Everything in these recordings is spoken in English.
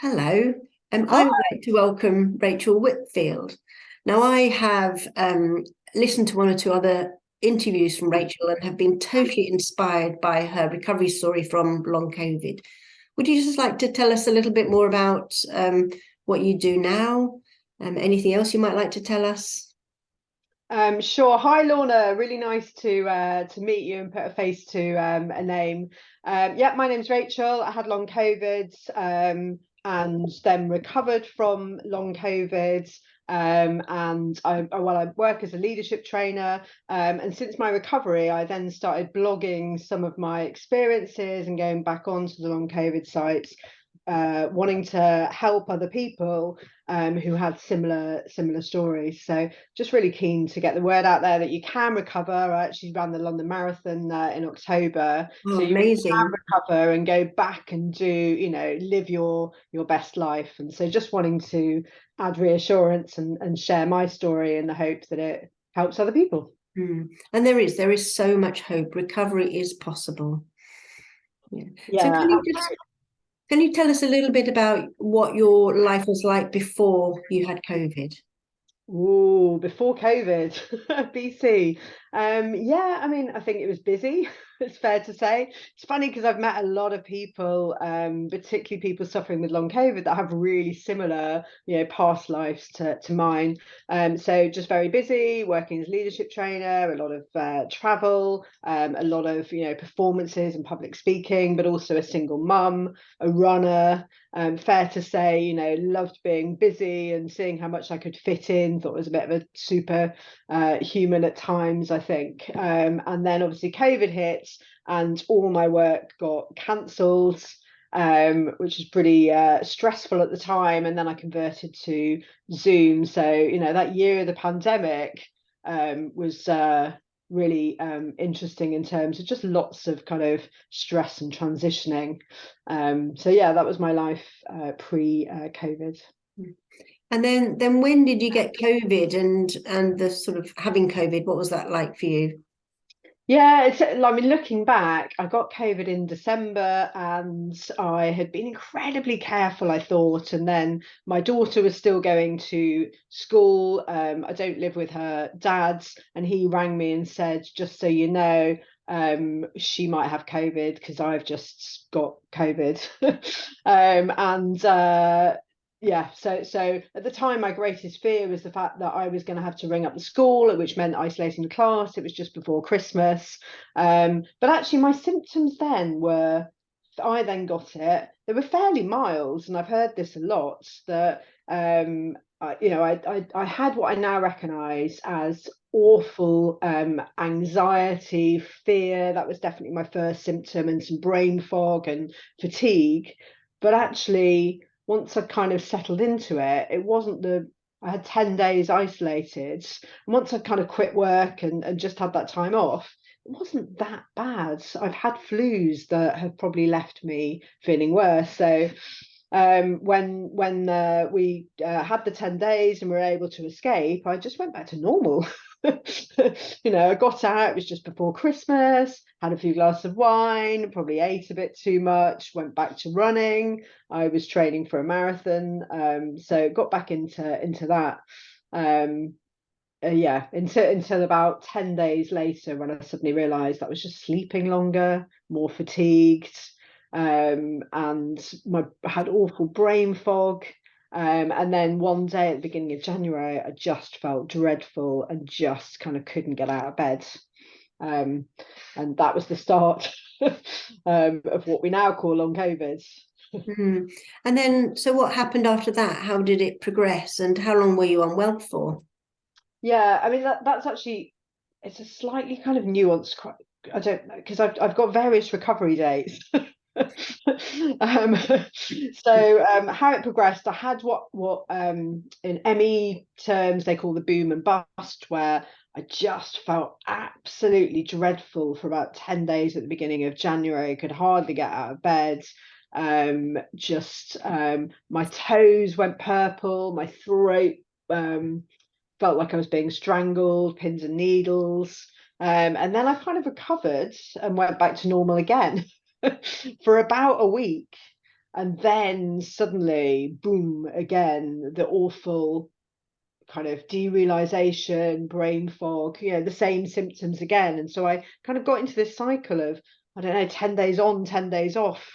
Hello, Hi. I would like to welcome Rachel Whitfield. Now, I have listened to one or two other interviews from Rachel and have been totally inspired by her recovery story from long COVID. Would you just like to tell us a little bit more about what you do now? Anything else you might like to tell us? Sure. Hi, Lorna. Really nice to meet you and put a face to a name. Yeah, my name's Rachel. I had long COVID and then recovered from long COVID. And I work as a leadership trainer. And since my recovery, I then started blogging some of my experiences and going back onto the long COVID sites, wanting to help other people who had similar stories. So just really keen to get the word out there that you can recover. I actually ran the London Marathon in October, Oh, so you really can amazing. recover and go back and do, live your best life. And so just wanting to add reassurance and share my story in the hope that it helps other people. And there is so much hope. Recovery is possible. Yeah. So Yeah. can you tell us a little bit about what your life was like before you had COVID? Ooh, before COVID, BC. Yeah, I mean, I think it was busy. It's fair to say. It's funny because I've met a lot of people, particularly people suffering with long COVID, that have really similar, past lives to mine. So just very busy, working as a leadership trainer, a lot of travel, a lot of, performances and public speaking, but also a single mum, a runner. Fair to say, loved being busy and seeing how much I could fit in. Thought it was a bit of a super human at times, I think. And then obviously COVID hit and all my work got cancelled, which was pretty stressful at the time. And then I converted to Zoom. So, that year of the pandemic was really interesting in terms of just lots of kind of stress and transitioning. So yeah, that was my life pre-COVID. And then when did you get COVID and the sort of having COVID, what was that like for you? Yeah, I mean, looking back, I got COVID in December and I had been incredibly careful, I thought. And then my daughter was still going to school. I don't live with her dad, and he rang me and said, just so you know, she might have COVID because I've just got COVID. And yeah, so at the time my greatest fear was the fact that I was going to have to ring up the school, which meant isolating the class. It was just before Christmas. But actually my symptoms then were, I then got it, they were fairly mild, and I've heard this a lot, that I had what I now recognize as awful anxiety, fear. That was definitely my first symptom, and some brain fog and fatigue. But actually, once I'd kind of settled into it, it wasn't the I had 10 days isolated. And once I'd kind of quit work and just had that time off, it wasn't that bad. I've had flus that have probably left me feeling worse. So when we had the 10 days and we were able to escape, I just went back to normal. I got out, it was just before Christmas, had a few glasses of wine, probably ate a bit too much, went back to running. I was training for a marathon, so got back into that. Um, yeah, until about 10 days later, when I suddenly realized that I was just sleeping longer, more fatigued, and I had awful brain fog. And then one day at the beginning of January, I just felt dreadful and just kind of couldn't get out of bed. Um, and that was the start of what we now call long COVID. Mm. And then, so what happened after that? How did it progress and how long were you unwell for? Yeah, I mean that's actually, it's a slightly kind of nuanced. I don't know, because I've got various recovery dates. um, so how it progressed, I had what in ME terms they call the boom and bust, where I just felt absolutely dreadful for about 10 days at the beginning of January. Could hardly get out of bed. Just my toes went purple, my throat felt like I was being strangled, pins and needles. And then I kind of recovered and went back to normal again for about a week. And then suddenly, boom, again, the awful kind of derealization, brain fog, the same symptoms again. And so I kind of got into this cycle of, I don't know, 10 days on, 10 days off.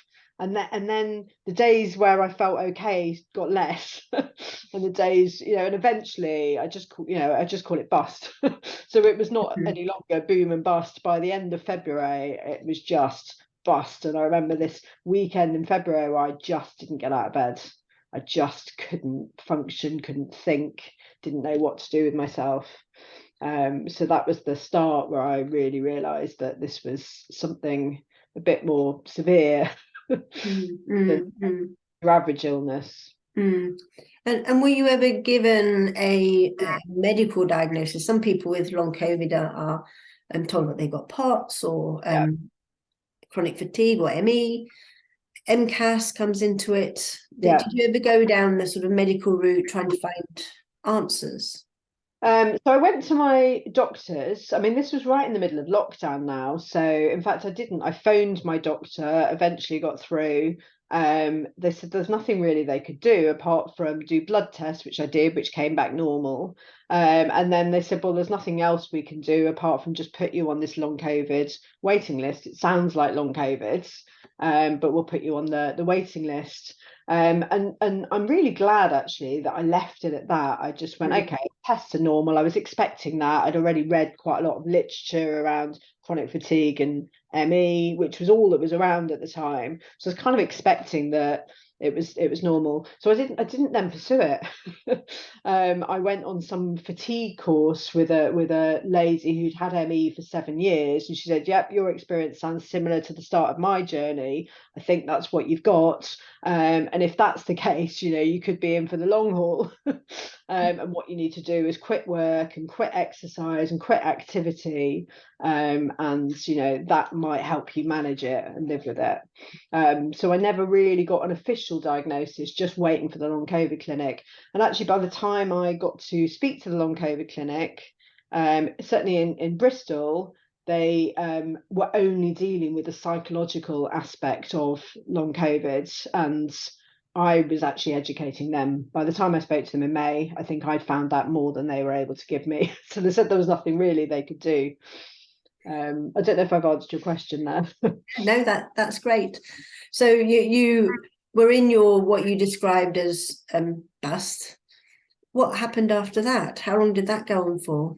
And then the days where I felt okay got less, and the days, and eventually I just call it bust. So it was not any longer boom and bust. By the end of February, it was just bust. And I remember this weekend in February where I just didn't get out of bed. I just couldn't function, couldn't think, didn't know what to do with myself. So that was the start where I really realized that this was something a bit more severe than your average illness. And were you ever given a medical diagnosis? Some people with long COVID are told that they got POTS or chronic fatigue or ME. MCAS comes into it. Did you ever go down the sort of medical route trying to find answers? So I went to my doctors. I mean, this was right in the middle of lockdown now. So in fact, I didn't. I phoned my doctor, eventually got through. They said there's nothing really they could do apart from do blood tests, which I did, which came back normal. And then they said, well, there's nothing else we can do apart from just put you on this long COVID waiting list. It sounds like long COVID, but we'll put you on the waiting list. And I'm really glad actually that I left it at that. I just went, okay, tests are normal. I was expecting that. I'd already read quite a lot of literature around chronic fatigue and ME, which was all that was around at the time. So I was kind of expecting that it was normal. So I didn't then pursue it. I went on some fatigue course with a lady who'd had ME for 7 years, and she said, yep, your experience sounds similar to the start of my journey. I think that's what you've got. And if that's the case, you could be in for the long haul. And what you need to do is quit work and quit exercise and quit activity. And that might help you manage it and live with it. So I never really got an official diagnosis, just waiting for the long COVID clinic. And actually, by the time I got to speak to the long COVID clinic, certainly in Bristol, they were only dealing with the psychological aspect of long COVID, and I was actually educating them. By the time I spoke to them in May, I think I'd found out more than they were able to give me. So they said there was nothing really they could do. I don't know if I've answered your question there. No, that's great. So you were in your what you described as bust. What happened after that? How long did that go on for?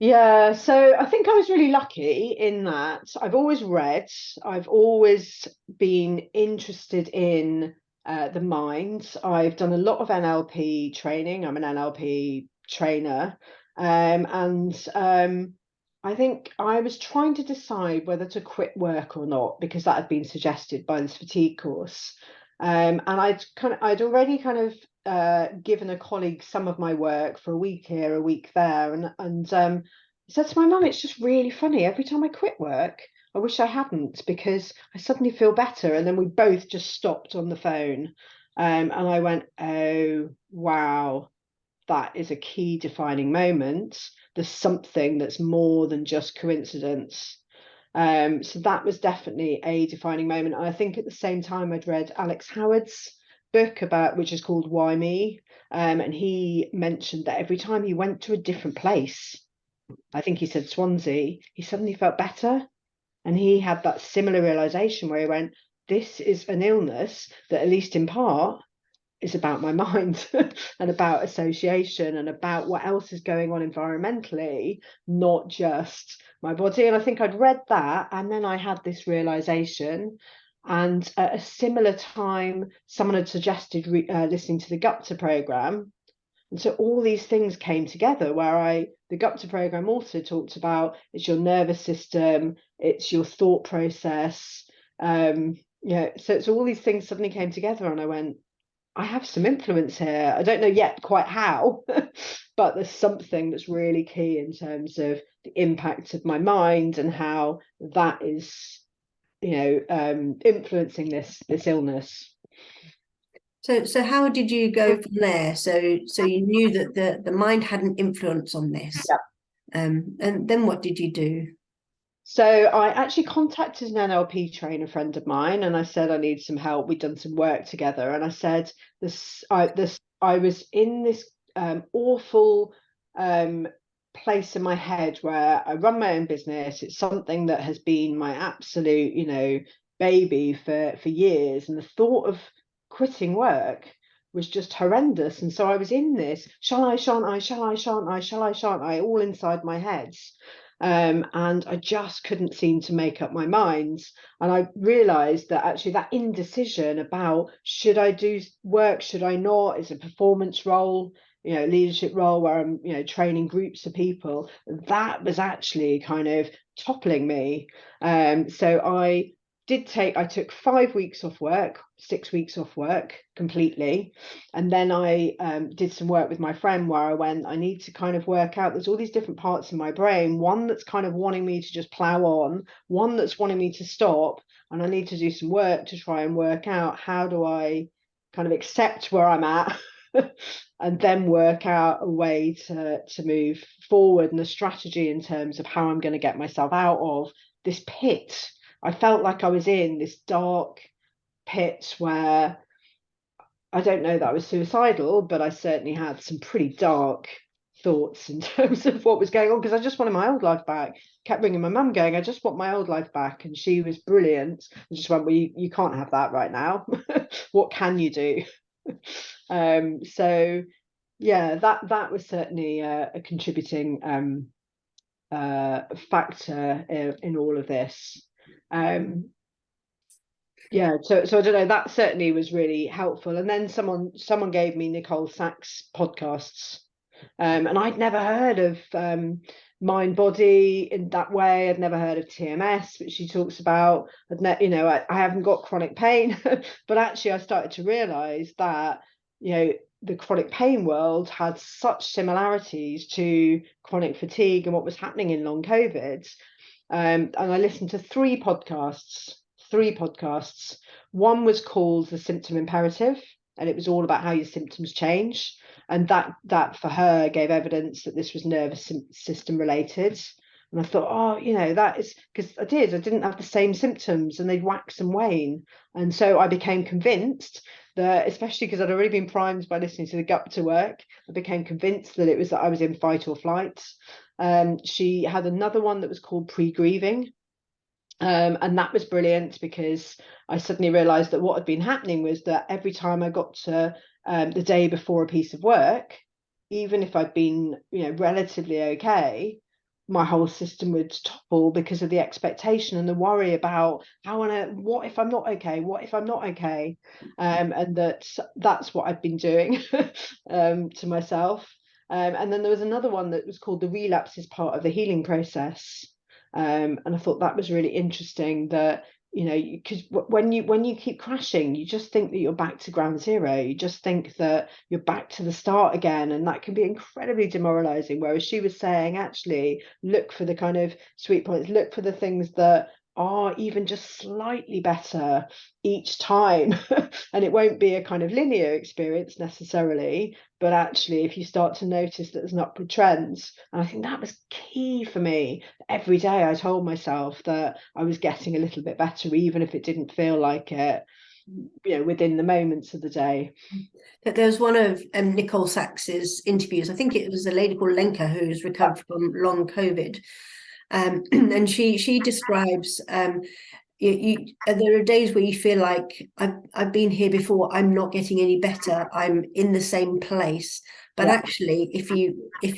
Yeah, so I think I was really lucky in that I've always read, I've always been interested in the mind. I've done a lot of NLP training. I'm an NLP trainer. I think I was trying to decide whether to quit work or not, because that had been suggested by this fatigue course. And I'd already kind of given a colleague some of my work for a week here, a week there, and I said to my mum, it's just really funny. Every time I quit work, I wish I hadn't, because I suddenly feel better. And then we both just stopped on the phone, and I went, oh wow, that is a key defining moment. There's something that's more than just coincidence. So that was definitely a defining moment. And I think at the same time I'd read Alex Howard's book which is called Why Me? And he mentioned that every time he went to a different place, I think he said Swansea, he suddenly felt better. And he had that similar realization where he went, this is an illness that, at least in part, is about my mind and about association and about what else is going on environmentally, not just my body. And I think I'd read that, and then I had this realization. And at a similar time, someone had suggested listening to the Gupta program. And so all these things came together where the Gupta program also talked about it's your nervous system, it's your thought process. So it's all these things suddenly came together, and I went, I have some influence here. I don't know yet quite how, but there's something that's really key in terms of the impact of my mind and how that is, influencing this illness. So how did you go from there? So you knew that the mind had an influence on this. Yeah. And then what did you do? So I actually contacted an NLP trainer friend of mine, and I said I need some help. We'd done some work together, and I said I was in this awful place in my head where I run my own business. It's something that has been my absolute, baby for years, and the thought of quitting work was just horrendous. And so I was in this, shall I, shan't I, shall I, shan't I, shall I, shan't I, all inside my head. And I just couldn't seem to make up my mind. And I realized that actually that indecision about should I do work, should I not, is a performance role, leadership role where I'm, training groups of people, that was actually kind of toppling me. So I took 5 weeks off work, 6 weeks off work completely. And then I did some work with my friend where I need to kind of work out, there's all these different parts in my brain, one that's kind of wanting me to just plow on, one that's wanting me to stop. And I need to do some work to try and work out, how do I kind of accept where I'm at and then work out a way to move forward, and a strategy in terms of how I'm going to get myself out of this pit. I felt like I was in this dark pit where I don't know that I was suicidal, but I certainly had some pretty dark thoughts in terms of what was going on, because I just wanted my old life back. Kept ringing my mum going, I just want my old life back. And she was brilliant. I just went, well, you can't have that right now. What can you do? So yeah, that was certainly a contributing factor in all of this. Yeah, so I don't know, that certainly was really helpful. And then someone gave me Nicole Sachs podcasts, and I'd never heard of mind body in that way. I'd never heard of TMS, which she talks about. I haven't got chronic pain, but actually I started to realize that the chronic pain world had such similarities to chronic fatigue and what was happening in long COVID. And I listened to three podcasts. One was called The Symptom Imperative, and it was all about how your symptoms change. And that for her gave evidence that this was nervous system related. And I thought, that is because I didn't have the same symptoms, and they'd wax and wane. And so I became convinced that, especially because I'd already been primed by listening to the Gupta work, I became convinced that it was that I was in fight or flight. She had another one that was called Pre-Grieving. And that was brilliant, because I suddenly realized that what had been happening was that every time I got to the day before a piece of work, even if I'd been relatively okay, my whole system would topple because of the expectation and the worry about what if I'm not okay, and that's what I've been doing to myself. And then there was another one that was called The Relapse is Part of the Healing Process. And I thought that was really interesting, that because when you keep crashing, you just think that you're back to ground zero. You just think that you're back to the start again, and that can be incredibly demoralizing. Whereas she was saying, actually, look for the kind of sweet points, look for the things that are even just slightly better each time. And it won't be a kind of linear experience necessarily, but actually if you start to notice that there's an upward trend. And I think that was key for me. Every day I told myself that I was getting a little bit better, even if it didn't feel like it, within the moments of the day. There was one of Nicole Sachs's interviews. I think it was a lady called Lenka who's recovered from long COVID. And she describes there are days where you feel like I've been here before, I'm not getting any better, I'm in the same place. But actually, if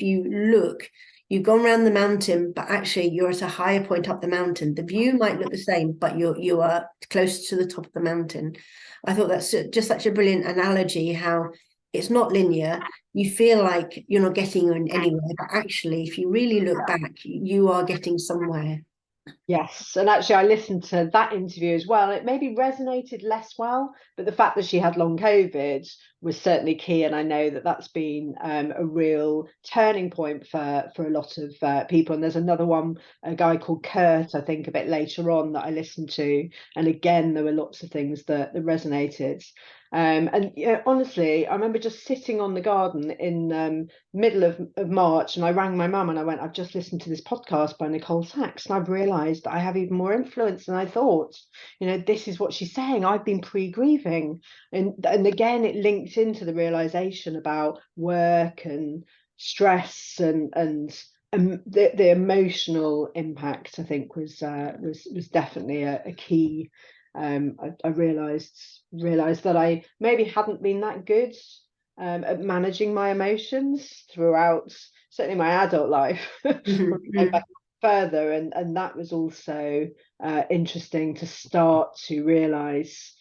you look, you've gone around the mountain, but actually you're at a higher point up the mountain. The view might look the same, but you are closer to the top of the mountain. I thought that's just such a brilliant analogy, how it's not linear. You feel like you're not getting anywhere, but actually, if you really look back, you are getting somewhere. Yes, and actually I listened to that interview as well. It maybe resonated less well, but the fact that she had long COVID was certainly key, and I know that that's been a real turning point for a lot of people. And there's another one, a guy called Kurt, I think, a bit later on, that I listened to, and again there were lots of things that resonated. And honestly, I remember just sitting on the garden in middle of March, and I rang my mum and I went, I've just listened to this podcast by Nicole Sachs, and I've realised that I have even more influence than I thought. This is what she's saying. I've been pre-grieving. And again, it linked into the realisation about work and stress and the emotional impact, I think, was definitely a key. I realised that I maybe hadn't been that good at managing my emotions throughout, certainly my adult life, further, and that was also interesting to start to realise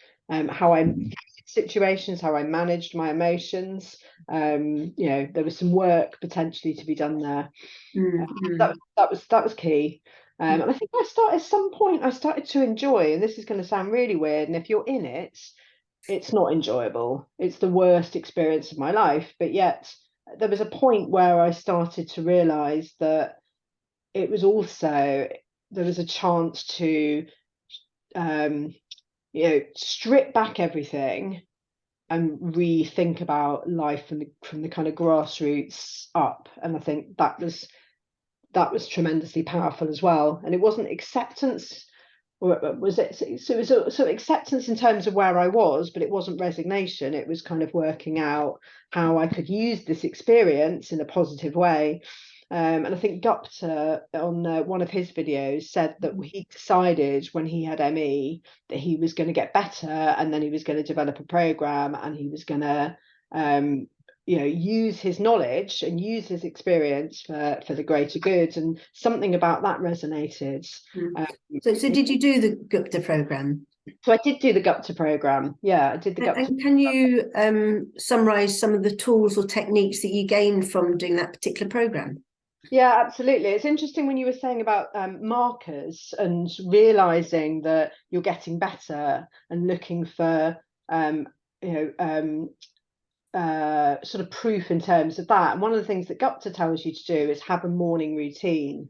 how I situations, how I managed my emotions. There was some work potentially to be done there. That was key. And I think at some point I started to enjoy, and this is going to sound really weird, and if you're in it, it's not enjoyable. It's the worst experience of my life. But yet there was a point where I started to realise that it was also, there was a chance to strip back everything and rethink about life from the kind of grassroots up. And I think that was tremendously powerful as well. And it wasn't acceptance, or was it? So it was so acceptance in terms of where I was, but it wasn't resignation. It was kind of working out how I could use this experience in a positive way. And I think Gupta on one of his videos said that he decided when he had ME that he was going to get better, and then he was going to develop a program, and he was going to use his knowledge and use his experience for the greater good. And something about that resonated. So did you do the Gupta program? So I did do the Gupta program. Yeah, I did the Gupta. And can you summarize some of the tools or techniques that you gained from doing that particular program? Yeah, absolutely. It's interesting when you were saying about markers and realizing that you're getting better and looking for sort of proof in terms of that. And one of the things that Gupta tells you to do is have a morning routine.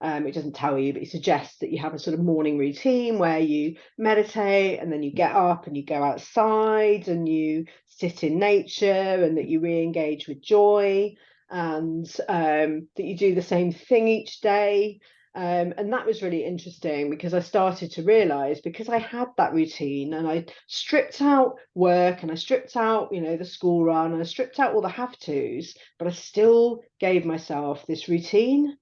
It doesn't tell you, but it suggests that you have a sort of morning routine where you meditate, and then you get up and you go outside and you sit in nature, and that you re-engage with joy, and that you do the same thing each day. And that was really interesting, because I started to realize, because I had that routine and I stripped out work and I stripped out, the school run, and I stripped out all the have-tos, but I still gave myself this routine.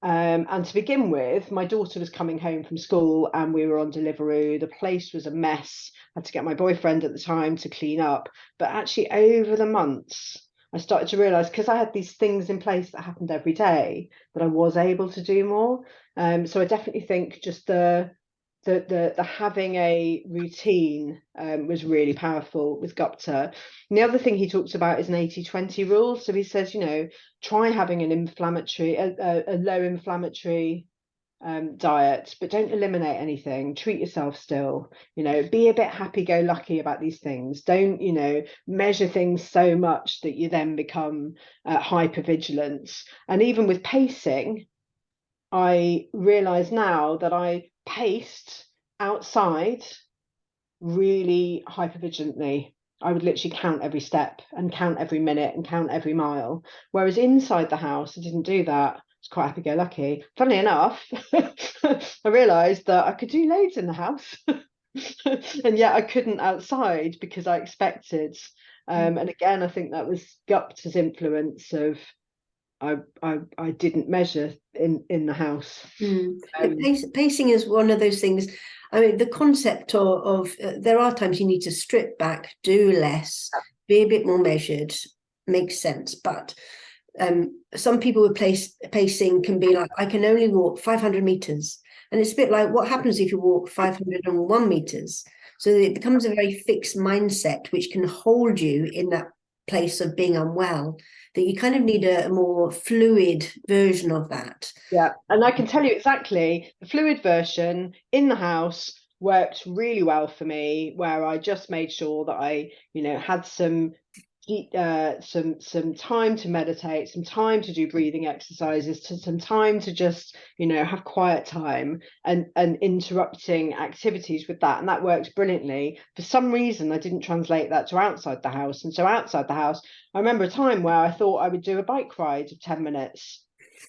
And to begin with, my daughter was coming home from school and we were on Deliveroo. The place was a mess. I had to get my boyfriend at the time to clean up. But actually, over the months, I started to realise, because I had these things in place that happened every day, that I was able to do more. So I definitely think just the having a routine was really powerful with Gupta. And the other thing he talks about is an 80-20 rule. So he says, try having a low inflammatory diet, but don't eliminate anything. Treat yourself still. Be a bit happy-go-lucky about these things. Don't measure things so much that you then become hyper vigilant. And even with pacing, I realise now that I paced outside really hypervigilantly. I would literally count every step and count every minute and count every mile. Whereas inside the house, I didn't do that. It's quite happy-go-lucky. Funnily enough, I realised that I could do loads in the house. And yet I couldn't outside, because I expected. And again, I think that was Gupta's influence of I didn't measure in the house. Pacing is one of those things. I mean, the concept of there are times you need to strip back, do less, be a bit more measured, makes sense. But some people with pacing can be like, I can only walk 500 meters. And it's a bit like, what happens if you walk 501 meters? So it becomes a very fixed mindset, which can hold you in that place of being unwell, that you kind of need a more fluid version of that. Yeah, and I can tell you exactly, the fluid version in the house worked really well for me, where I just made sure that I had some some time to meditate, some time to do breathing exercises, some time to just, have quiet time, and interrupting activities with that. And that works brilliantly. For some reason, I didn't translate that to outside the house. And so outside the house, I remember a time where I thought I would do a bike ride of 10 minutes.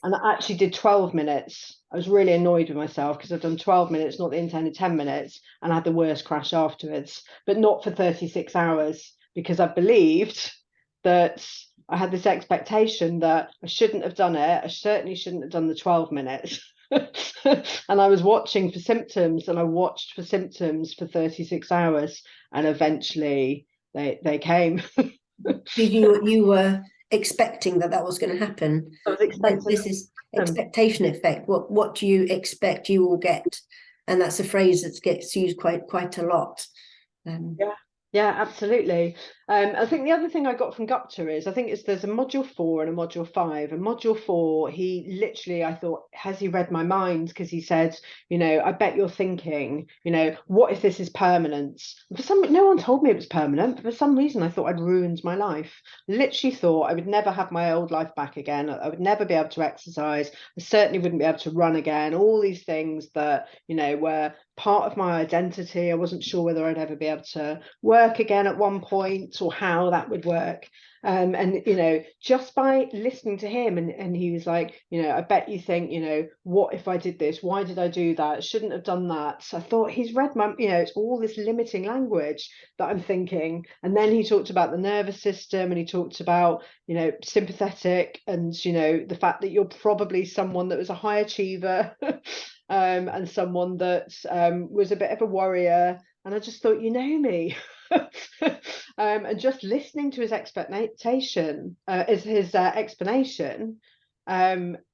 And I actually did 12 minutes. I was really annoyed with myself because I'd done 12 minutes, not the intended 10 minutes, and I had the worst crash afterwards, but not for 36 hours, because I believed that I had this expectation that I shouldn't have done it. I certainly shouldn't have done the 12 minutes. And I was watching for symptoms, and I watched for symptoms for 36 hours, and eventually they came. You were expecting that was going to happen. I was expecting This is expectation effect. What do you expect you will get? And that's a phrase that gets used quite a lot. Yeah, absolutely. I think the other thing I got from Gupta is, I think there's a module 4 and a module 5. And module 4, he literally, I thought, has he read my mind? Because he said, I bet you're thinking, what if this is permanent? No one told me it was permanent, but for some reason I thought I'd ruined my life. Literally thought I would never have my old life back again. I would never be able to exercise. I certainly wouldn't be able to run again. All these things that, were part of my identity. I wasn't sure whether I'd ever be able to work again at one point, or how that would work. And just by listening to him, and he was like, I bet you think, what if I did this? Why did I do that? Shouldn't have done that. So I thought, he's read my, it's all this limiting language that I'm thinking. And then he talked about the nervous system, and he talked about, sympathetic, and the fact that you're probably someone that was a high achiever. And someone that was a bit of a warrior. And I just thought, me. And just listening to his explanation,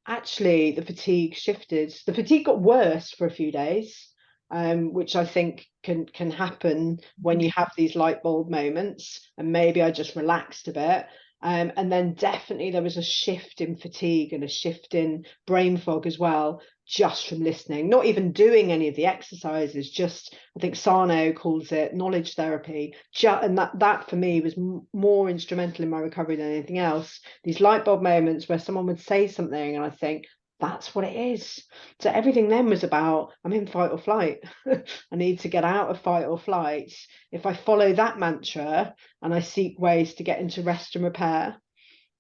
actually the fatigue shifted. The fatigue got worse for a few days, which I think can happen when you have these light bulb moments. And maybe I just relaxed a bit. And then definitely there was a shift in fatigue and a shift in brain fog as well, just from listening, not even doing any of the exercises. Just, I think Sarno calls it knowledge therapy. And that for me was more instrumental in my recovery than anything else. These light bulb moments where someone would say something and I think, that's what it is. So everything then was about, I'm in fight or flight. I need to get out of fight or flight. If I follow that mantra and I seek ways to get into rest and repair,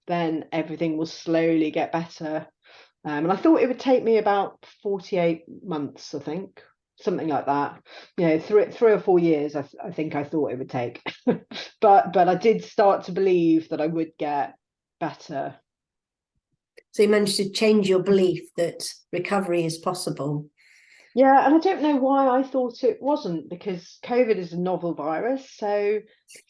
then everything will slowly get better. And I thought it would take me about 48 months, I think, something like that. 3 or 4 years, I think I thought it would take. but I did start to believe that I would get better. So you managed to change your belief that recovery is possible. Yeah, and I don't know why I thought it wasn't, because COVID is a novel virus. So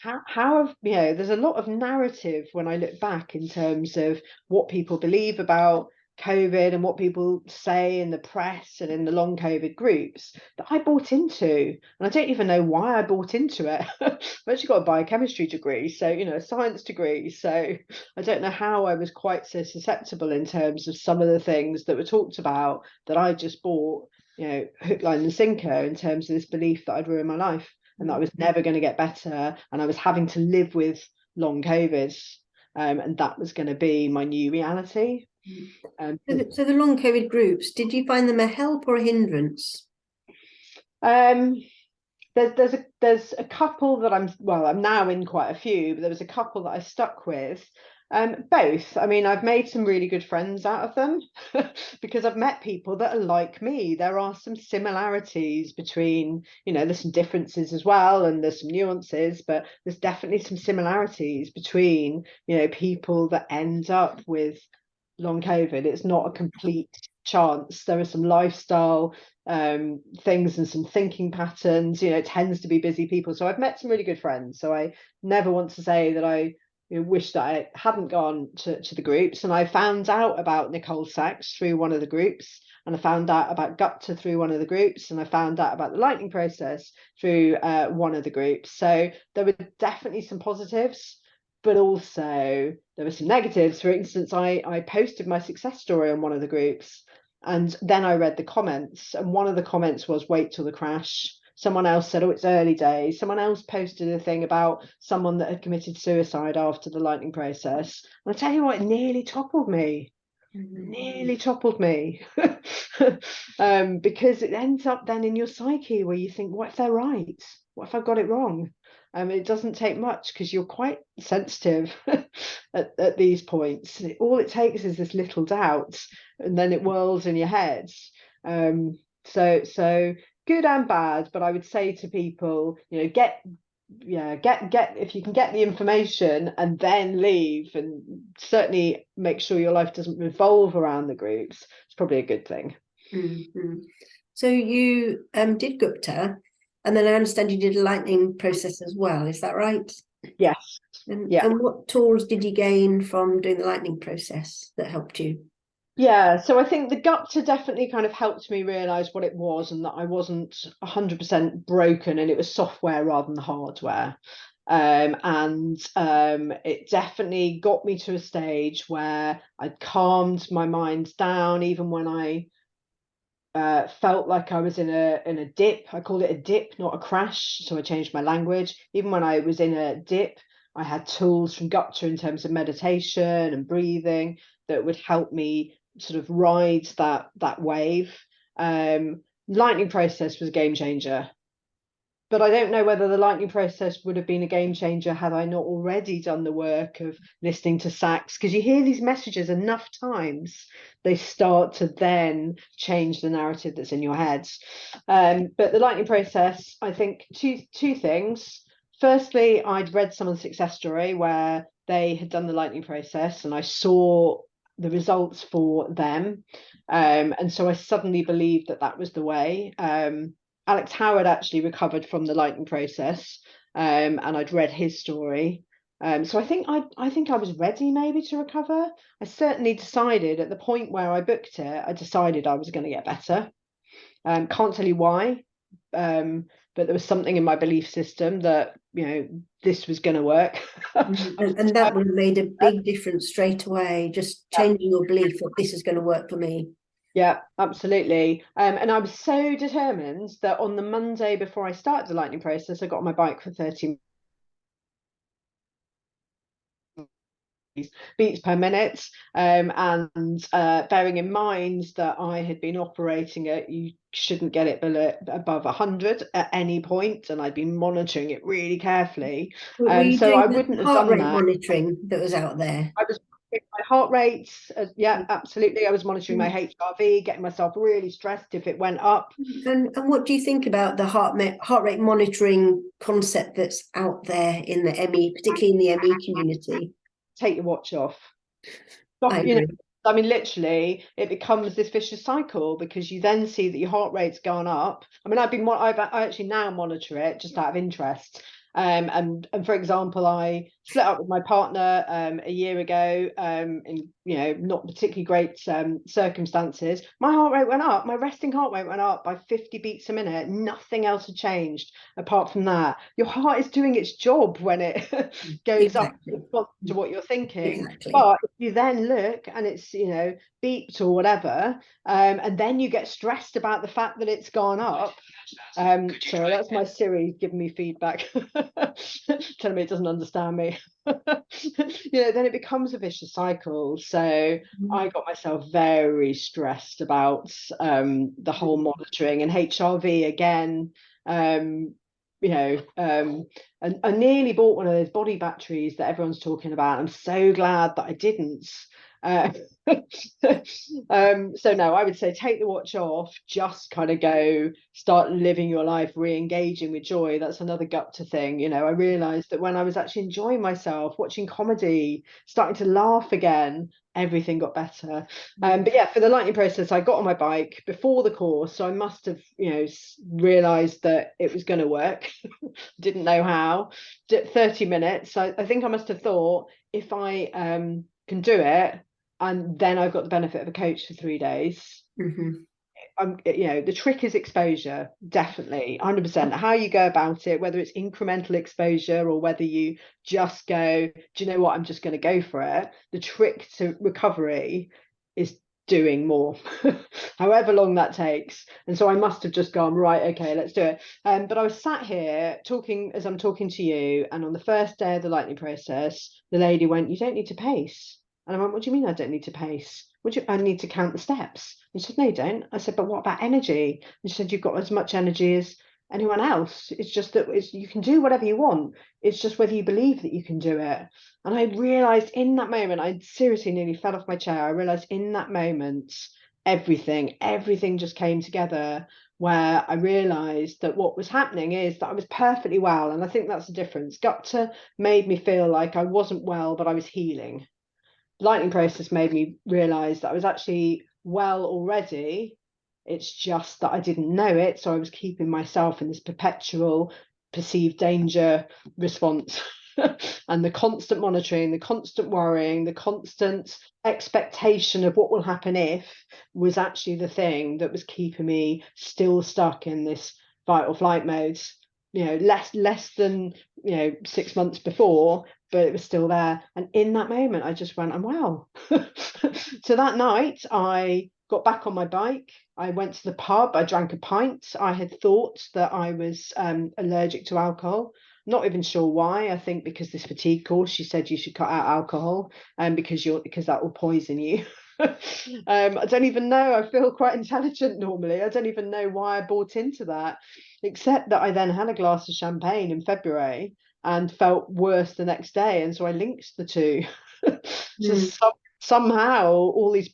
how have, there's a lot of narrative when I look back in terms of what people believe about COVID and what people say in the press and in the long COVID groups that I bought into. And I don't even know why I bought into it. I've actually got a biochemistry degree, so, a science degree. So I don't know how I was quite so susceptible in terms of some of the things that were talked about that I just bought, hook, line and sinker, in terms of this belief that I'd ruin my life and that I was never going to get better, and I was having to live with long COVID, and that was going to be my new reality. So the long COVID groups, did you find them a help or a hindrance? There's a couple that I'm now in quite a few, but there was a couple that I stuck with. Both. I mean, I've made some really good friends out of them because I've met people that are like me. There are some similarities between, there's some differences as well, and there's some nuances, but there's definitely some similarities between, people that end up with long COVID. It's not a complete chance. There are some lifestyle things and some thinking patterns. It tends to be busy people. So I've met some really good friends. So I never want to say that I wish that I hadn't gone to the groups. And I found out about Nicole Sachs through one of the groups, and I found out about Gupta through one of the groups, and I found out about the lightning process through one of the groups. So there were definitely some positives, but also there were some negatives. For instance, I posted my success story on one of the groups, and then I read the comments, and one of the comments was, wait till the crash. Someone else said, oh, it's early days. Someone else posted a thing about someone that had committed suicide after the lightning process. And I tell you what, it nearly toppled me. Nearly toppled me. Because it ends up then in your psyche where you think, what if they're right? What if I've got it wrong? It doesn't take much because you're quite sensitive at these points. All it takes is this little doubt, and then it whirls in your head. So good and bad, but I would say to people, get if you can get the information and then leave, and certainly make sure your life doesn't revolve around the groups, it's probably a good thing. So you did Gupta, and then I understand you did a lightning process as well, is that right? Yes. And what tools did you gain from doing the lightning process that helped you? Yeah, so I think the Gupta definitely kind of helped me realize what it was, and that I wasn't 100% broken, and it was software rather than the hardware. It definitely got me to a stage where I'd calmed my mind down, even when I felt like I was in a dip. I called it a dip, not a crash, so I changed my language. Even when I was in a dip, I had tools from Gupta in terms of meditation and breathing that would help me sort of ride that wave. Lightning process was a game changer, but I don't know whether the lightning process would have been a game changer had I not already done the work of listening to sax, because you hear these messages enough times, they start to then change the narrative that's in your head. But the lightning process, I think two things. Firstly, I'd read someone's success story where they had done the lightning process, and I saw the results for them. And so I suddenly believed that was the way. Alex Howard actually recovered from the lightning process, and I'd read his story. So I think I was ready maybe to recover. I certainly decided at the point where I booked it, I decided I was going to get better. Can't tell you why, but there was something in my belief system that this was going to work. And that would have made a big difference straight away, just changing your belief that this is going to work for me. Yeah, absolutely. And I was so determined that on the Monday before I started the lightning process, I got on my bike for 30 beats per minute. And bearing in mind that I had been operating at, you shouldn't get it above 100 at any point, and I'd been monitoring it really carefully. Were you So doing I wouldn't have heart done rate that. monitoring that was out there? I was my heart rate, yeah, absolutely. I was monitoring my HRV, getting myself really stressed if it went up. And what do you think about the heart rate monitoring concept that's out there in the ME, particularly in the ME community? Take your watch off. I agree. I mean, literally, it becomes this vicious cycle, because you then see that your heart rate's gone up. I mean, I actually now monitor it just out of interest. And for example, I split up with my partner a year ago, in not particularly great circumstances. My heart rate went up. My resting heart rate went up by 50 beats a minute. Nothing else had changed apart from that. Your heart is doing its job when it goes up to what you're thinking. But if you then look and it's beeped or whatever, and then you get stressed about the fact that it's gone up. Sorry, that's my Siri giving me feedback, telling me it doesn't understand me. Then it becomes a vicious cycle. So I got myself very stressed about the whole monitoring, and HRV again. And I nearly bought one of those body batteries that everyone's talking about. I'm so glad that I didn't. So no, I would say take the watch off, just kind of go start living your life, re-engaging with joy. That's another Gupta thing. I realized that when I was actually enjoying myself, watching comedy, starting to laugh again, everything got better. But yeah, for the lightning process, I got on my bike before the course, so I must have realized that it was going to work. Didn't know how. 30 minutes, I think I must have thought, if I can do it, and then I've got the benefit of a coach for 3 days. The trick is exposure, definitely, 100%. How you go about it, whether it's incremental exposure or whether you just go, do you know what, I'm just going to go for it. The trick to recovery is doing more, however long that takes. And so I must have just gone, right, okay, let's do it. But I was sat here talking as I'm talking to you, and on the first day of the lightning process, the lady went, "You don't need to pace." And I went, "What do you mean I don't need to pace? I need to count the steps." And she said, "No, you don't." I said, "But what about energy?" And she said, "You've got as much energy as anyone else. It's just that you can do whatever you want. It's just whether you believe that you can do it." And I realized in that moment, I seriously nearly fell off my chair. I realized in that moment, everything just came together, where I realized that what was happening is that I was perfectly well. And I think that's the difference. Gupta made me feel like I wasn't well, but I was healing. Lightning process made me realize that I was actually well already. It's just that I didn't know it. So I was keeping myself in this perpetual perceived danger response. And the constant monitoring, the constant worrying, the constant expectation of what will happen if was actually the thing that was keeping me still stuck in this fight or flight mode. Less than 6 months before, but it was still there. And in that moment, I just went, I'm well. So that night, I got back on my bike. I went to the pub. I drank a pint. I had thought that I was allergic to alcohol. Not even sure why. I think because this fatigue course, she said you should cut out alcohol, because that will poison you. I don't even know. I feel quite intelligent normally. I don't even know why I bought into that, except that I then had a glass of champagne in February and felt worse the next day, and so I linked the two. So somehow all these,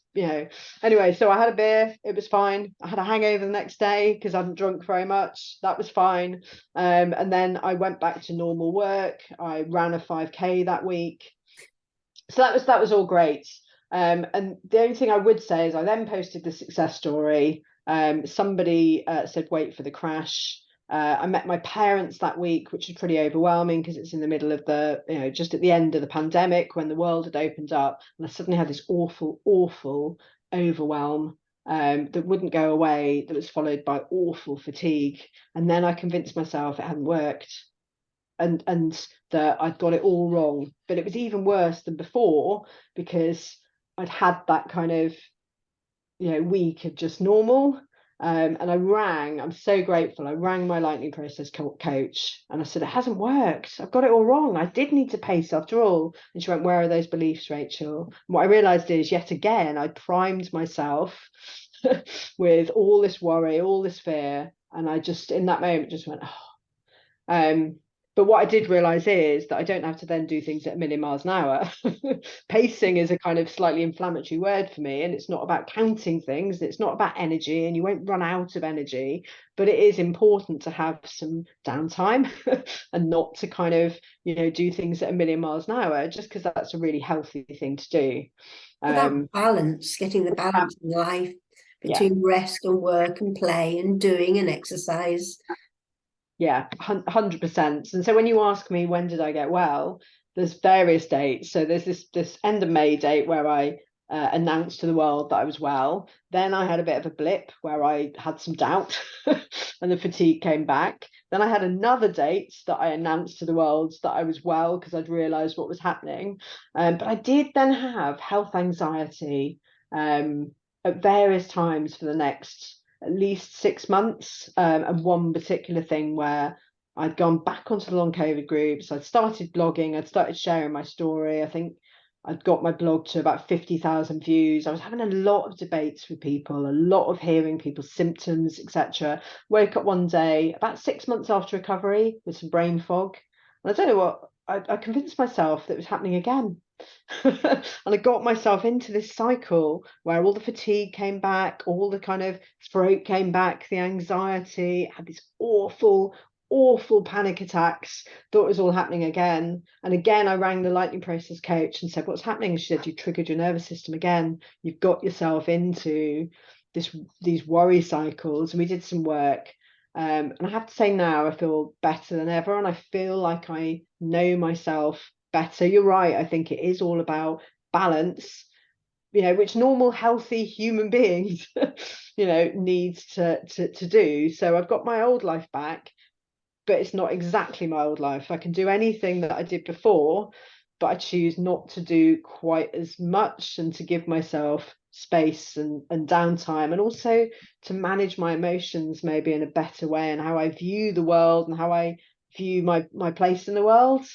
anyway, so I had a beer, it was fine. I had a hangover the next day because I hadn't drunk very much, that was fine. And then I went back to normal work. I ran a 5K that week, so that was all great. And the only thing I would say is I then posted the success story. Somebody said wait for the crash. I met my parents that week, which was pretty overwhelming because it's in the middle of just at the end of the pandemic, when the world had opened up, and I suddenly had this awful overwhelm that wouldn't go away, that was followed by awful fatigue. And then I convinced myself it hadn't worked, and that I'd got it all wrong. But it was even worse than before, because I'd had that kind of week of just normal. And I'm so grateful. I rang my lightning process coach and I said, it hasn't worked. I've got it all wrong. I did need to pace after all. And she went, where are those beliefs, Rachel? And what I realized is, yet again, I primed myself with all this worry, all this fear. And I just, in that moment, just went, oh. But what I did realize is that I don't have to then do things at a million miles an hour. Pacing is a kind of slightly inflammatory word for me, and it's not about counting things. It's not about energy, and you won't run out of energy, but it is important to have some downtime and not to kind of, do things at a million miles an hour, just because that's a really healthy thing to do. About balance, getting the balance in life between rest and work and play and doing and exercise. Yeah, 100%. And so when you ask me when did I get well, there's various dates. So there's this end of May date where I announced to the world that I was well. Then I had a bit of a blip where I had some doubt and the fatigue came back. Then I had another date that I announced to the world that I was well, because I'd realized what was happening. But I did then have health anxiety at various times for the next at least 6 months. And one particular thing where I'd gone back onto the long COVID groups, I'd started blogging, I'd started sharing my story. I think I'd got my blog to about 50,000 views. I was having a lot of debates with people, a lot of hearing people's symptoms, etc. Woke up one day about 6 months after recovery with some brain fog. And I don't know what, I convinced myself that it was happening again. And I got myself into this cycle where all the fatigue came back, all the kind of throat came back, the anxiety, I had these awful panic attacks, thought it was all happening again. And again, I rang the lightning process coach and said, what's happening? She said, you triggered your nervous system again. You've got yourself into these worry cycles. And we did some work. And I have to say now I feel better than ever, and I feel like I know myself better. You're right. I think it is all about balance, which normal, healthy human beings, needs to do. So I've got my old life back, but it's not exactly my old life. I can do anything that I did before, but I choose not to do quite as much and to give myself space and downtime, and also to manage my emotions maybe in a better way, and how I view the world and how I view my place in the world.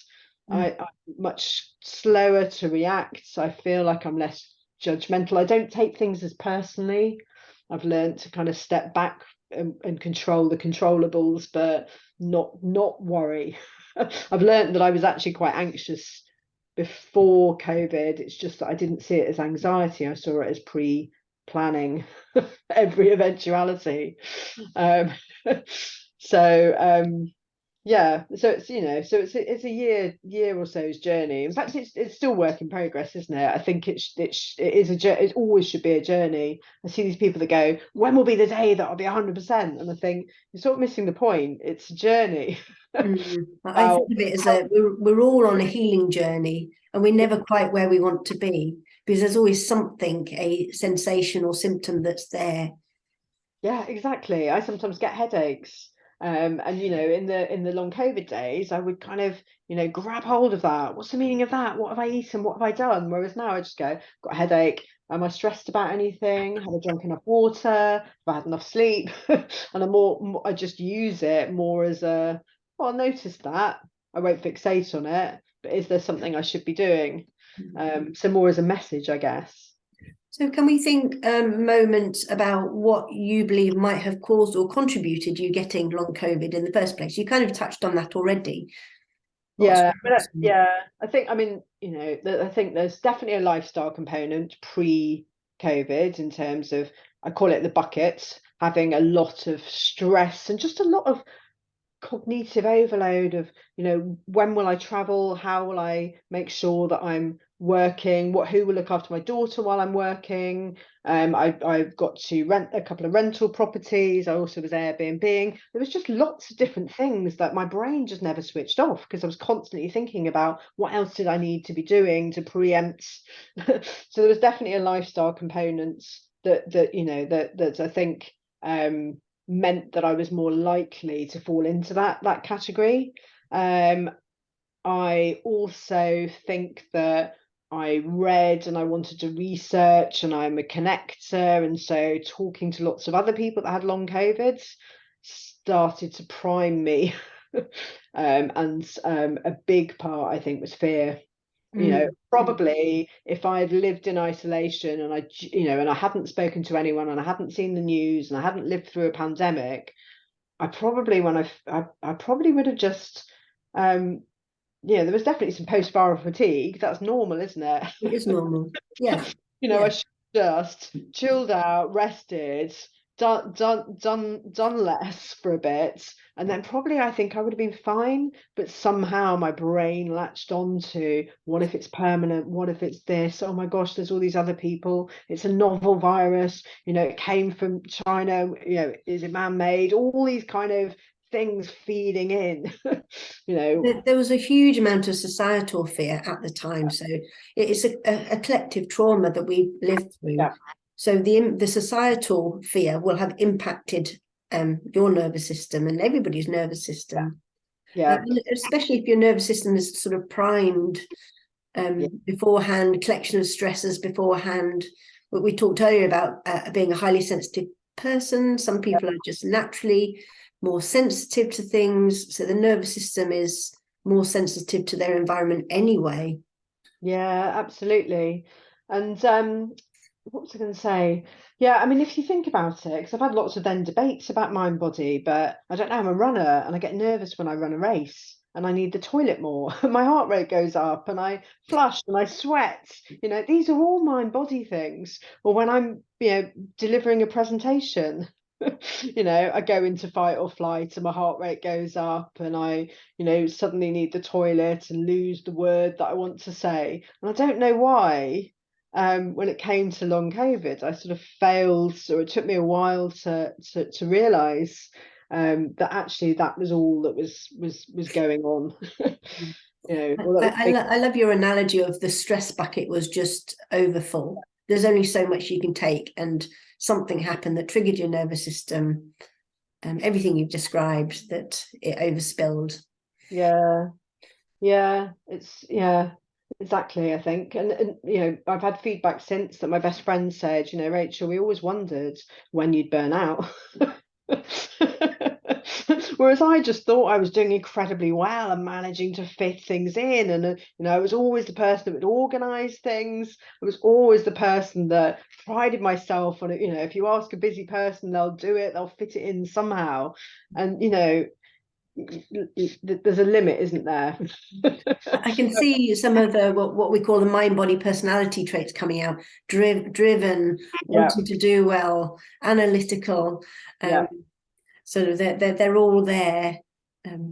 I'm much slower to react. I feel like I'm less judgmental. I don't take things as personally. I've learned to kind of step back and control the controllables, but not worry. I've learned that I was actually quite anxious before COVID. It's just that I didn't see it as anxiety. I saw it as pre-planning every eventuality. Um, so yeah, so it's, you know, so it's a year or so's journey. In fact, it's still work in progress, isn't it? I think it is it always should be a journey. I see these people that go, when will be the day that I'll be 100%? And I think you're sort of missing the point. It's a journey. I think of it as we're all on a healing journey, and we're never quite where we want to be, because there's always something, a sensation or symptom that's there. Yeah, exactly. I sometimes get headaches. And you know, in the long COVID days, I would kind of, you know, grab hold of that. What's the meaning of that? What have I eaten? What have I done? Whereas now I just go, got a headache. Am I stressed about anything? Have I drunk enough water? Have I had enough sleep? And I just use it more as a, well, I noticed that. I won't fixate on it, but is there something I should be doing? So more as a message, I guess. So can we think moments about what you believe might have caused or contributed you getting long COVID in the first place? You kind of touched on that already. Yeah, yeah. I think, I mean, you know, I think there's definitely a lifestyle component pre-COVID in terms of, I call it the buckets, having a lot of stress and just a lot of cognitive overload of, you know, when will I travel? How will I make sure that I'm working? Who will look after my daughter while I'm working? I've got to rent a couple of rental properties. I also was Airbnb. There was just lots of different things that my brain just never switched off, because I was constantly thinking about what else did I need to be doing to preempt. So there was definitely a lifestyle component that you know that I think meant that I was more likely to fall into that category. I also think that I read and I wanted to research, and I'm a connector, and so talking to lots of other people that had long COVID started to prime me. And a big part, I think, was fear. You know, probably if I'd lived in isolation and and I hadn't spoken to anyone and I hadn't seen the news and I hadn't lived through a pandemic, I probably, I probably would have just, there was definitely some post-viral fatigue. That's normal, isn't it? It is normal. Yeah. You know, I should just chilled out, rested, done less for a bit, and then probably I think I would have been fine. But somehow my brain latched on to, what if it's permanent? What if it's this? Oh my gosh, there's all these other people. It's a novel virus. You know, it came from China. You know, is it man-made? All these kind of things feeding in. You know, There was a huge amount of societal fear at the time, so it's a collective trauma that we lived through. yeah. So the societal fear will have impacted your nervous system and everybody's nervous system. Yeah. Especially if your nervous system is sort of primed beforehand, collection of stresses beforehand. What we talked earlier about being a highly sensitive person. Some people are just naturally more sensitive to things, so the nervous system is more sensitive to their environment anyway. Yeah, absolutely. And what was I going to say? Yeah, I mean, if you think about it, because I've had lots of then debates about mind body, but I don't know, I'm a runner and I get nervous when I run a race and I need the toilet more. My heart rate goes up and I flush and I sweat. You know, these are all mind body things. Or when I'm, delivering a presentation, I go into fight or flight and my heart rate goes up and I, suddenly need the toilet and lose the word that I want to say. And I don't know why. When it came to long COVID, I sort of failed, or it took me a while to realise that actually that was all that was going on. I love your analogy of the stress bucket was just overfull. There's only so much you can take, and something happened that triggered your nervous system. Everything you've described, that it overspilled. Yeah, it's Exactly, I think. And you know, I've had feedback since that my best friend said, you know, Rachel, we always wondered when you'd burn out. Whereas I just thought I was doing incredibly well and managing to fit things in. And, you know, I was always the person that would organize things. I was always the person that prided myself on it. You know, if you ask a busy person, they'll do it, they'll fit it in somehow. And, you know, there's a limit, isn't there? I can see some of the what we call the mind body personality traits coming out: driven, Yeah, wanting to do well, analytical. yeah. So they're all there.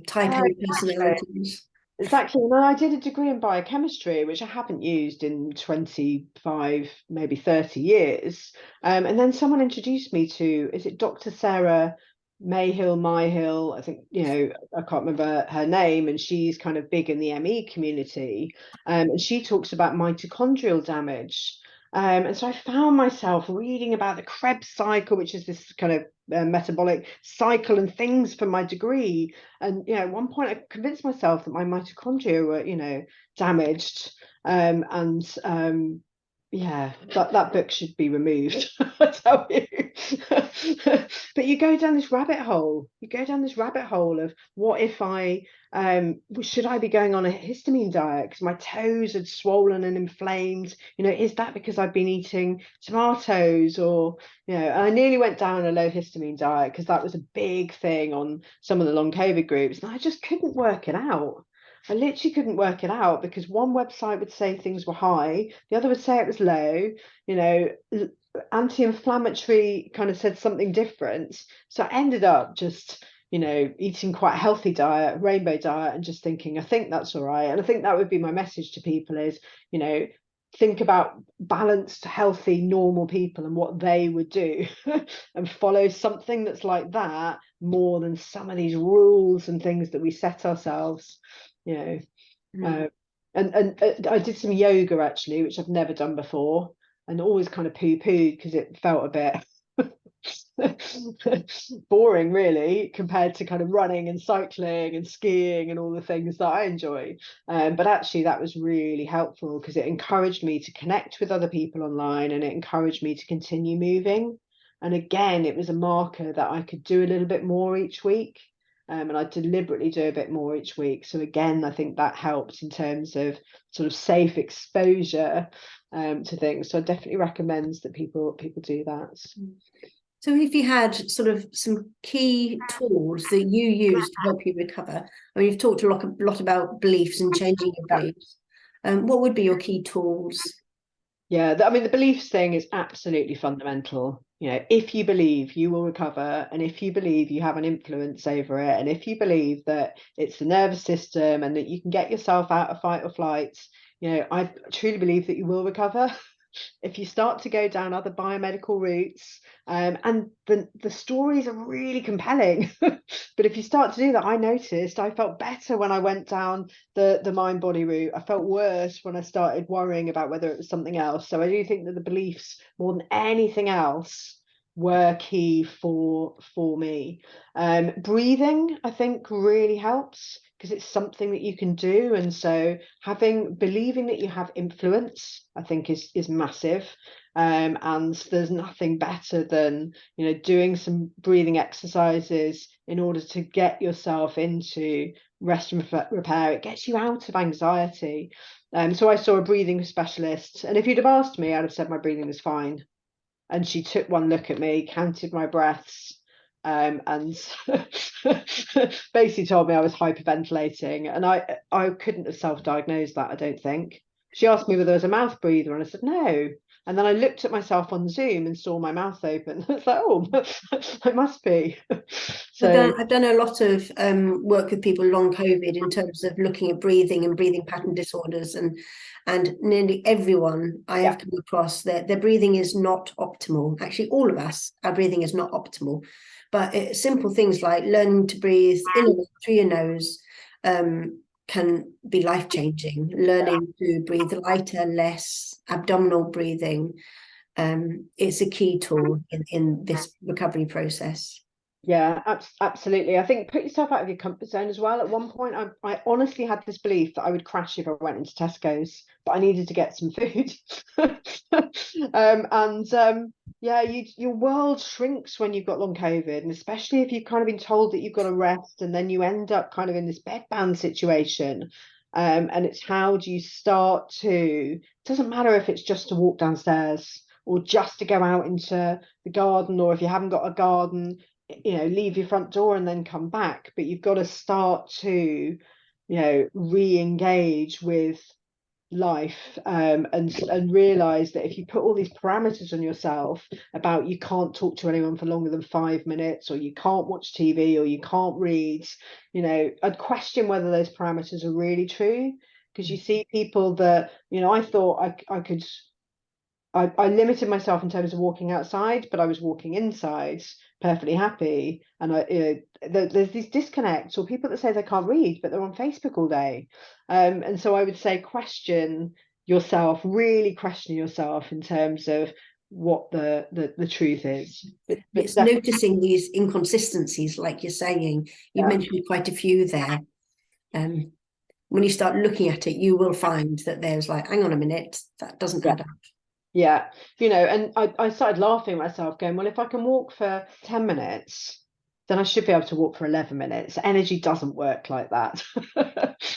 Type Yeah, A exactly. personalities. Exactly. No, I did a degree in biochemistry, which I haven't used in 25, maybe 30 years. And then someone introduced me to, is it Dr. Sarah Myhill? I think, you know, I can't remember her name, and she's kind of big in the ME community. And she talks about mitochondrial damage. And so I found myself reading about the Krebs cycle, which is this kind of metabolic cycle and things for my degree. And you know, at one point I convinced myself that my mitochondria were, you know, damaged. And yeah, that book should be removed. I tell you. But you go down this rabbit hole. You go down this rabbit hole of what if I should I be going on a histamine diet because my toes had swollen and inflamed? You know, is that because I've been eating tomatoes? Or you know, I nearly went down a low histamine diet because that was a big thing on some of the long COVID groups, and I just couldn't work it out. I literally couldn't work it out because one website would say things were high, the other would say it was low. You know, anti-inflammatory kind of said something different. So I ended up just, you know, eating quite a healthy diet, rainbow diet, and just thinking, I think that's all right. And I think that would be my message to people is, you know, think about balanced, healthy, normal people and what they would do and follow something that's like that more than some of these rules and things that we set ourselves, you know. Mm. Uh, and I did some yoga actually, which I've never done before, and always kind of poo-pooed because it felt a bit boring really compared to kind of running and cycling and skiing and all the things that I enjoy. But actually that was really helpful because it encouraged me to connect with other people online, and it encouraged me to continue moving. And again, it was a marker that I could do a little bit more each week. And I deliberately do a bit more each week. So again, I think that helped in terms of sort of safe exposure to things. So I definitely recommend that people do that. So if you had sort of some key tools that you use to help you recover, I mean, you've talked a lot about beliefs and changing your beliefs. What would be your key tools? Yeah, I mean, the beliefs thing is absolutely fundamental. You know, if you believe you will recover, and if you believe you have an influence over it, and if you believe that it's the nervous system and that you can get yourself out of fight or flight, you know, I truly believe that you will recover. If you start to go down other biomedical routes, and the stories are really compelling. But if you start to do that, I noticed I felt better when I went down the mind body route. I felt worse when I started worrying about whether it was something else. So I do think that the beliefs, more than anything else, were key for me. Breathing, I think, really helps because it's something that you can do. And so believing that you have influence, I think is massive. And there's nothing better than, you know, doing some breathing exercises in order to get yourself into rest and repair. It gets you out of anxiety. So I saw a breathing specialist, and if you'd have asked me, I'd have said my breathing was fine. And she took one look at me, counted my breaths, and basically told me I was hyperventilating. And I couldn't have self-diagnosed that, I don't think. She asked me whether there was a mouth breather, and I said no. And then I looked at myself on Zoom and saw my mouth open. It's like, oh, I must be. So I've done a lot of work with people long COVID in terms of looking at breathing and breathing pattern disorders, and nearly everyone I yeah, have come across, their breathing is not optimal. Actually, all of us, our breathing is not optimal. But simple things like learning to breathe in and out through your nose can be life-changing. Learning to breathe lighter, less abdominal breathing. It's a key tool in this recovery process. Yeah, absolutely. I think put yourself out of your comfort zone as well. At one point, I honestly had this belief that I would crash if I went into Tesco's, but I needed to get some food. Yeah, your world shrinks when you've got long COVID, and especially if you've kind of been told that you've got to rest, and then you end up kind of in this bedbound situation. And it's how do you start to, it doesn't matter if it's just to walk downstairs or just to go out into the garden, or if you haven't got a garden, leave your front door and then come back, but you've got to start to re-engage with life, and realize that if you put all these parameters on yourself about you can't talk to anyone for longer than 5 minutes, or you can't watch TV, or you can't read, I'd question whether those parameters are really true, because you see people that, I thought I could, I limited myself in terms of walking outside, but I was walking inside perfectly happy. And there's these disconnects, or people that say they can't read, but they're on Facebook all day. And so I would say question yourself, really question yourself in terms of what the truth is. But It's noticing these inconsistencies, like you're saying. You've yeah. mentioned quite a few there. When you start looking at it, you will find that there's like, hang on a minute, that doesn't Yeah. add up. Yeah, and I started laughing at myself, going, well, if I can walk for 10 minutes, then I should be able to walk for 11 minutes. Energy doesn't work like that.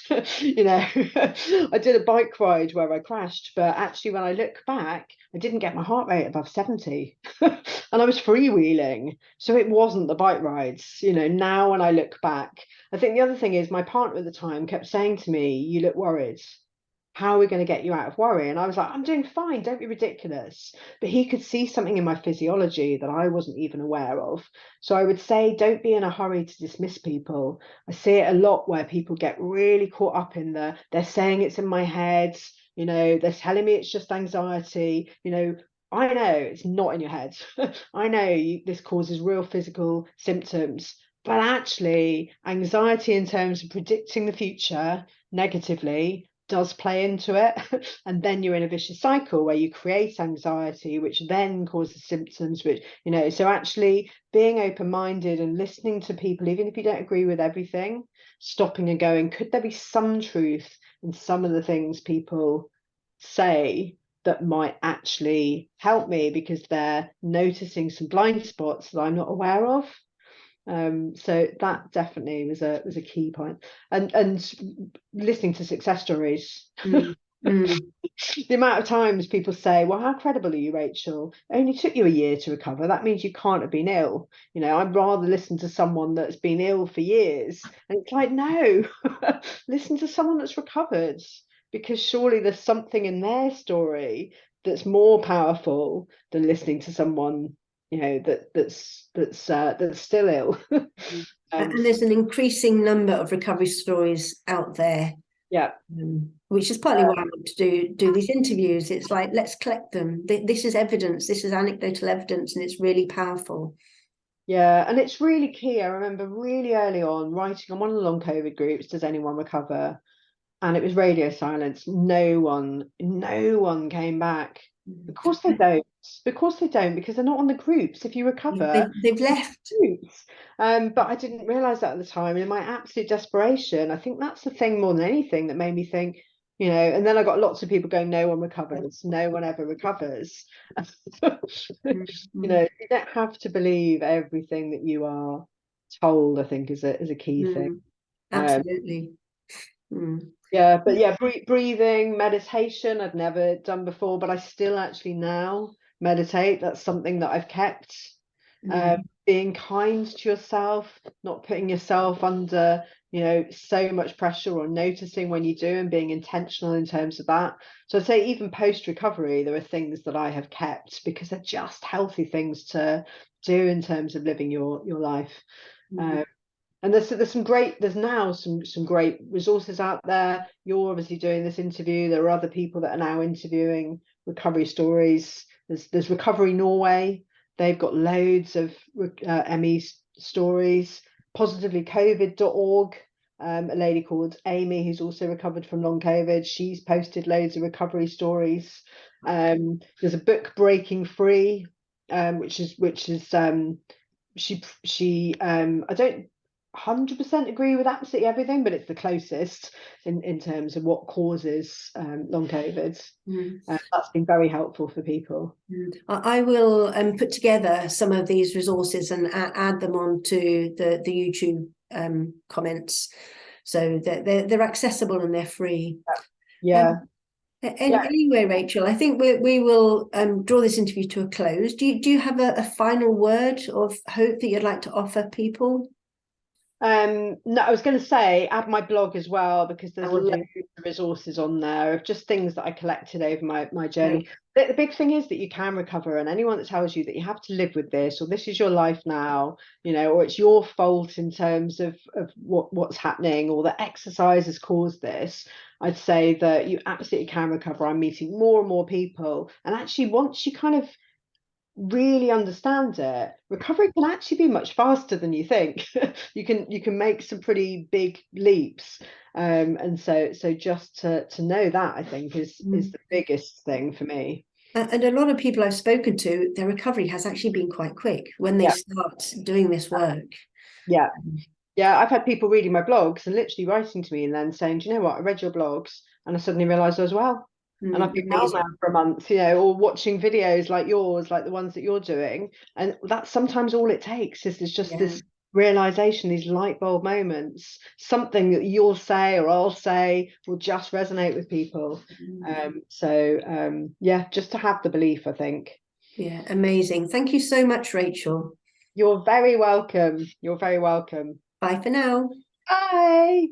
I did a bike ride where I crashed, but actually, when I look back, I didn't get my heart rate above 70 and I was freewheeling. So it wasn't the bike rides. Now when I look back, I think the other thing is my partner at the time kept saying to me, you look worried. How are we going to get you out of worry? And I was like, I'm doing fine, don't be ridiculous. But he could see something in my physiology that I wasn't even aware of. So I would say, don't be in a hurry to dismiss people. I see it a lot where people get really caught up in they're saying it's in my head, they're telling me it's just anxiety. I know it's not in your head. I know this causes real physical symptoms. But actually, anxiety in terms of predicting the future negatively does play into it. And then you're in a vicious cycle where you create anxiety, which then causes symptoms, which, so actually being open-minded and listening to people, even if you don't agree with everything, stopping and going, could there be some truth in some of the things people say that might actually help me, because they're noticing some blind spots that I'm not aware of. So that definitely was a key point. And listening to success stories. Mm. Mm. The amount of times people say, well, how credible are you, Rachel? It only took you a year to recover. That means you can't have been ill. I'd rather listen to someone that's been ill for years. And it's like, no, listen to someone that's recovered, because surely there's something in their story that's more powerful than listening to someone that's still ill. And there's an increasing number of recovery stories out there, Yeah. which is partly why I want to do these interviews. It's like, let's collect them. This is evidence. This is anecdotal evidence, and it's really powerful. Yeah, and it's really key. I remember really early on writing on one of the long COVID groups, does anyone recover? And it was radio silence. No one came back. Of course they don't. Of course they don't, because they're not on the groups. If you recover, They've left. groups. But I didn't realize that at the time. And in my absolute desperation, I think that's the thing more than anything that made me think, and then I got lots of people going, no one recovers. No one ever recovers. You don't have to believe everything that you are told, I think is a key thing. Absolutely. Mm. Yeah, but yeah, breathing, meditation, I've never done before, but I still actually now meditate. That's something that I've kept. Being kind to yourself, not putting yourself under, so much pressure, or noticing when you do and being intentional in terms of that. So I'd say even post recovery, there are things that I have kept because they're just healthy things to do in terms of living your life. And there's now some great resources out there. You're obviously doing this interview. There are other people that are now interviewing recovery stories. There's Recovery Norway. They've got loads of ME stories. Positivelycovid.org. A lady called Amy, who's also recovered from long COVID, she's posted loads of recovery stories. There's a book, Breaking Free, which is I don't 100% agree with absolutely everything, but it's the closest in terms of what causes long COVID. Mm. That's been very helpful for people. I will put together some of these resources and add them onto the YouTube comments, so that they're accessible and they're free. Yeah. Anyway, Rachel, I think we will draw this interview to a close. Do you have a final word of hope that you'd like to offer people? No, I was going to say add my blog as well, because I there's will loads do. of resources on there of just things that I collected over my Great. journey. The big thing is that you can recover, and anyone that tells you that you have to live with this, or this is your life now, or it's your fault in terms of what's happening, or that exercise has caused this, I'd say that you absolutely can recover. I'm meeting more and more people, and actually once you kind of really understand it, recovery can actually be much faster than you think. You can make some pretty big leaps, and so just to know that, I think, is the biggest thing for me. And a lot of people I've spoken to, their recovery has actually been quite quick when they Yeah, start doing this work. yeah, yeah. I've had people reading my blogs and literally writing to me and then saying, do you know what, I read your blogs and I suddenly realized as well, and I've been well now Amazing. for a month, or watching videos like yours, like the ones that you're doing. And that's sometimes all it takes, is there's just Yeah. this realization, these light bulb moments, something that you'll say or I'll say will just resonate with people. Yeah, just to have the belief, I think. Yeah, amazing. Thank you so much, Rachel. You're very welcome. You're very welcome. Bye for now. Bye.